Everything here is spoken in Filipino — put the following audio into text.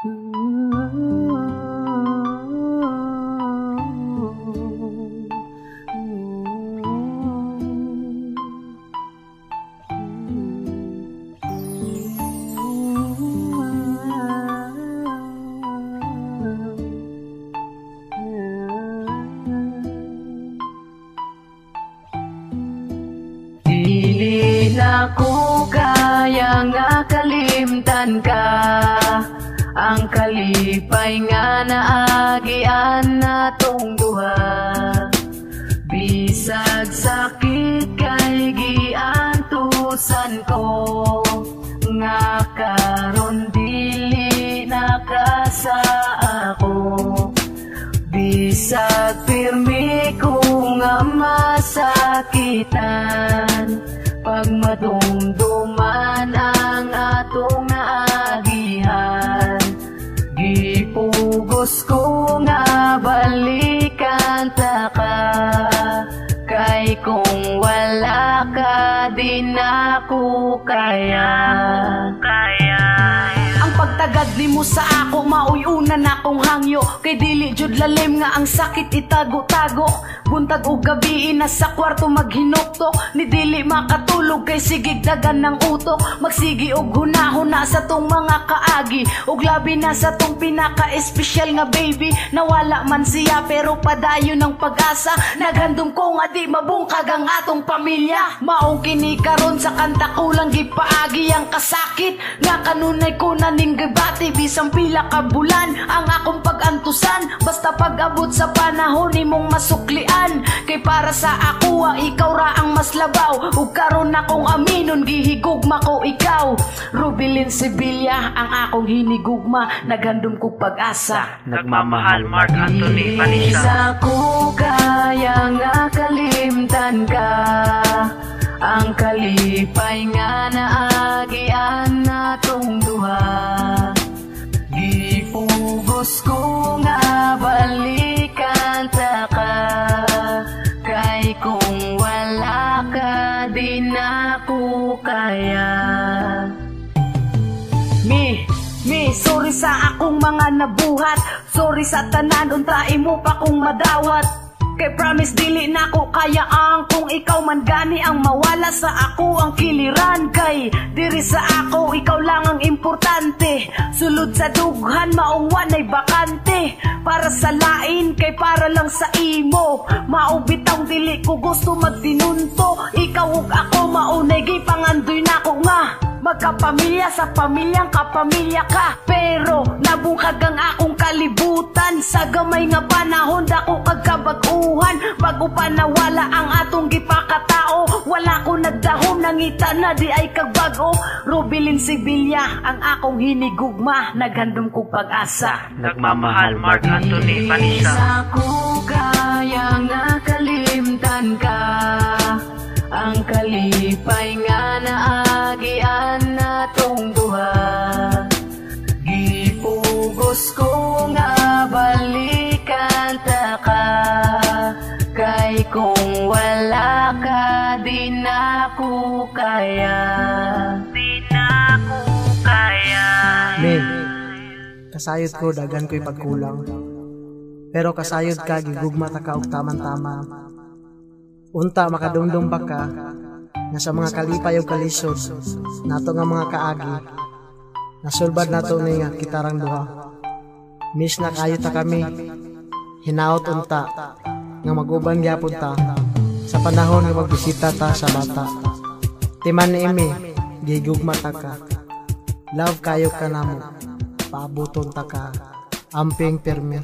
Dili na ko kaya nga kalimtan ka, ang kalipay nga naagian natong duha. Bisag sakit kay giantusan ko, nga karon dili na ka sa ako. Bisag pirmi ko nga masakitan, pag madumduman ang atong naagihan. Gipugos ko nga balikan ta ka, kay kung wala ka di na ko kaya. Ang pagtagad nimo sa ako maoy una na kong hangyo, kay dili jud lalim nga ang sakit itago-tago. Buntag og gabi nasa kwarto maghinukto, ni dili makatulog kay sigig dagan ng utok. Magsigi og hunahuna sa tong mga kaagi, og labi na sa tong pinaka-espesyal nga baby. Nawala man siya pero padayon ng pag-asa, naghandom ko nga di mabungkag ang atong pamilya. Maong kini karon sa kanta ko lang gipaagi ang kasakit, nga kanunay ko na ning gibati bisang pila ka bulan ang akong pag-antusan. Basta pag-abot sa panahon imong masuklian, kay para sa ako ikaw ra ang mas labaw. Ug karon akong aminon gihigugma ko ikaw. Rubilin Sibilya ang akong hinigugma, naghandom ko pag-asa. Nagmamahal Mark Anthony Vanessa. Sa ko kaya nga kalimtan ka, ang kalipay nga naagian natong duha. Gipugos ko nga balikan ta ka, kay kung wala ka di na ko kaya. Sorry sa akong mga nabuhat, sorry sa tanan unta imo pa kong madawat. Kay promise dili na ko kaya ang kung ikaw man gani ang mawala sa ako ang kiliran. Kay diri sa ako ikaw lang ang importante, sulod sa dughan maong wanay bakante. Para sa lain kay para lang sa imo, maubitang dili ko gusto magtinunto. Ikaw ug ako maunay gipangandoy na ko nga magkapamilya sa pamilyang kapamilya ka. Pero nabungkag ang akong kalibutan, sa gamay nga panahon dako kagkabag-uhan. Bago pa nawala ang atong gipakatao, wala ko nagdahom, nangita na di ay kagbago. Rubilin Sibilya ang akong hinigugma, naghandom ko pag-asa. Nagmamahal Mark Anthony Vanessa. Sa ko kaya nga kalimtan ka, ang kalipay nga naagian natong duha. Gipugos ko nga balikan ta ka, kay kung wala ka di na ko kaya. Di na ko kaya. May, kasayod ko dagan ko'y pagkulang, pero kasayod ka gigugma ta ka og taman-tama. Unta makadumdum ba ka na sa mga kalipay o kalisod nato nga mga kaagi, nasulbad nato ni nga kitarang duha. Miss na kayo ta kami, hinaot unta nga maguban gyapon ta sa panahon nga magbisita ta sa bata. Timan ni imi gigugma ta ka, love kayo ka namo, paabuton ta ka amping permi.